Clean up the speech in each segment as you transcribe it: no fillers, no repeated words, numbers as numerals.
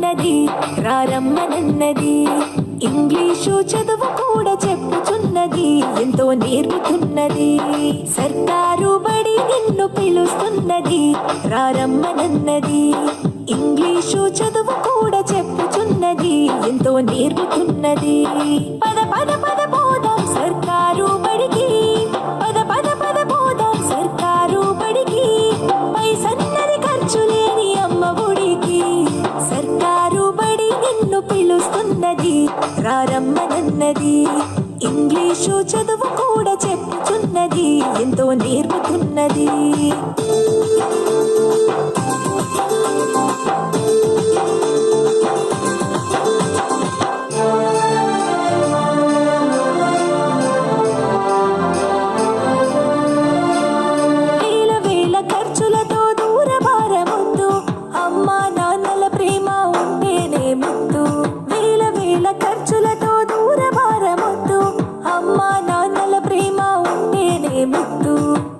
పిలుస్తున్నది, రారమ్మనన్నది. English చదువు కూడా చెప్పుచున్నది, ఎంతో నేర్పుతున్నది. సర్కారు బడి నిన్ను పిలుస్తున్నది, రారమ్మనన్నది. ఇంగ్లీషు చదువు కూడా చెప్పుచున్నది, ఎంతో నేర్పుతున్నది. పద పద పద పోదాం సర్కారు బడికి, పద పద పద పోదాం సర్కారు బడికి. పైసన్నది ఖర్చు లేని అమ్మ ఒడికి. సర్కారు బడి నిన్ను పిలుస్తున్నది, రారమ్మనన్నది. ఇంగ్లీషు చదువు కూడా చెప్పుచున్నది, ఎంతో నేర్పుతున్నది.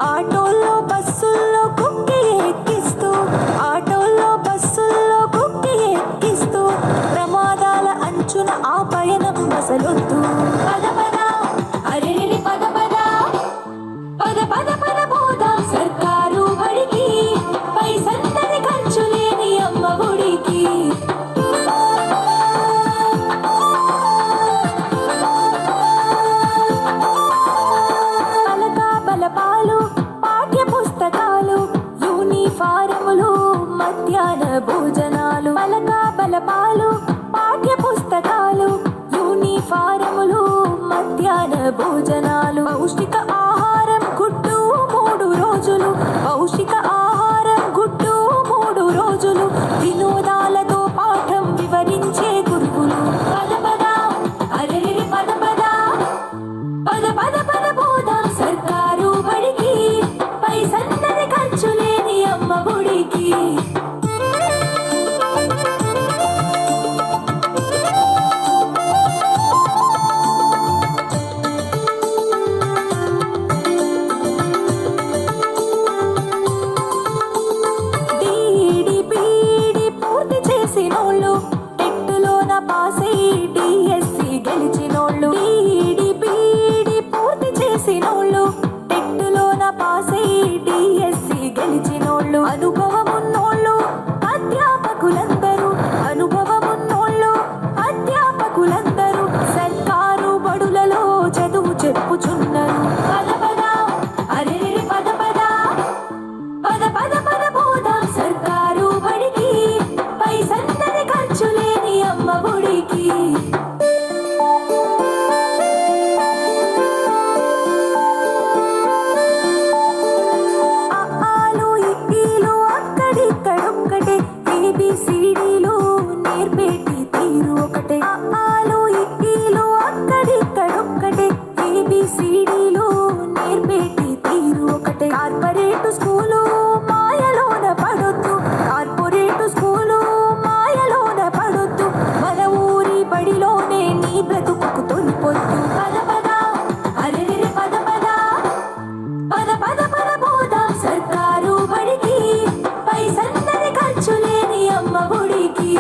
ఆటోల్లో బస్సుల్లో కుక్కి ఎక్కిస్తూ, ఆటోల్లో బస్సుల్లో కుక్కి ఎక్కిస్తూ, ప్రమాదాల అంచున ఆ పయనం అసలొద్దు. పద పద అరే పద పద పద పద పద పోదాం సర్కారు బడికి. పైసన్నది ఖర్చు లేని అమ్మ ఒడికి. మధ్యాహ్న భోజనాలు, పలక బలపాలు, పాఠ్య పుస్తకాలు, యూనిఫారములు, మధ్యాహ్న భోజనాలు. పౌష్టిక ఆహారం గుడ్డు 3 రోజులు, పౌష్టిక ఆహారం గుడ్డు 3 రోజులు. వినోదాలతో పాఠం వివరించే గురువులు. పద పద అరే పద పద పద పద పద పోదాం సర్కారు బడికి. పైసన్నది ఖర్చు లేని అమ్మ ఒడికి. టెట్టులోన పాసై డిఎస్సి గెలిచినోళ్ళు, ఈడిపిడి పూర్తి చేసినోళ్ళు. టెట్టులోన పాసై డిఎస్సి గెలిచినోళ్ళు. అనుభవమున్నోళ్ళు అధ్యాపకులందరూ, అనుభవమున్నోళ్ళు అధ్యాపకులందరూ సర్కారు బడులలో చదువు చెప్పుచున్నారు. పద పద అరే పద పద పద పద పద పోదాం సర్కారు బడికి. పైసన్నది ఖర్చు లేని అమ్మ ఒడికి. ఆలు ఇడ్లీలు అక్కడిక్కడొక్కటే, ఏబిసిడీలు నేర్పేటి తీరు ఒకటే. ఆలు ఇడ్లీలు అక్కడిక్కడొక్కటే, ఏబిసిడీలు నేర్పేటి తీరు ఒకటే. కార్పొరేట్ స్కూలు మాయలోన పడొద్దు, కార్పొరేట్ స్కూలు మాయలోన పడొద్దు. మన ఊరి బడిలోనే నీ బ్రతుకు తొలిపొద్దు. పద పద అరే పద పద పద పద పద పోదాం సర్కారు బడికి. పైసన్నది ఖర్చు లేని అమ్మ ఒడికి.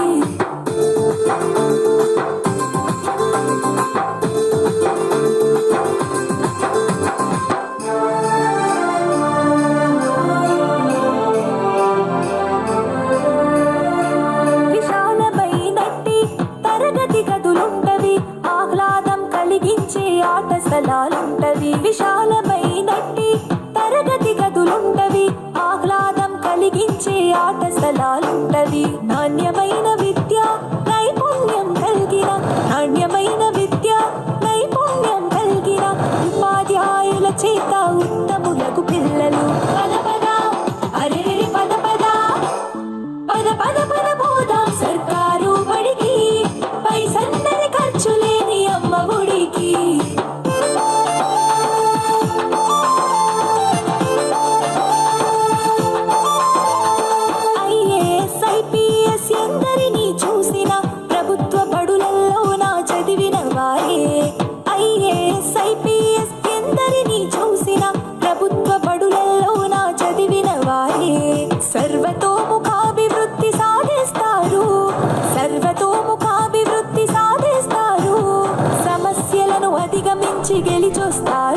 ఆట స్థలాలుంటవి, విశాలమైనట్టి తరగతి గదులుంటవి. ఆహ్లాదం కలిగించే ఆట స్థలాలుంటవి. నాణ్యమైన విద్య నైపుణ్యం కలిగిన, నాణ్యమైన విద్య నైపుణ్యం కలిగిన ఉపాధ్యాయుల చేత ఉత్తములకు పిల్లలు. పద పద అరే పద పద పద పద పద పోదాం సర్కారు బడికి. పైసన్నది ఖర్చు లేని అమ్మ ఒడికి. ఐఏఎస్ ఐపీఎస్ ఎందరిని నుంచి గెలిచొస్తారు.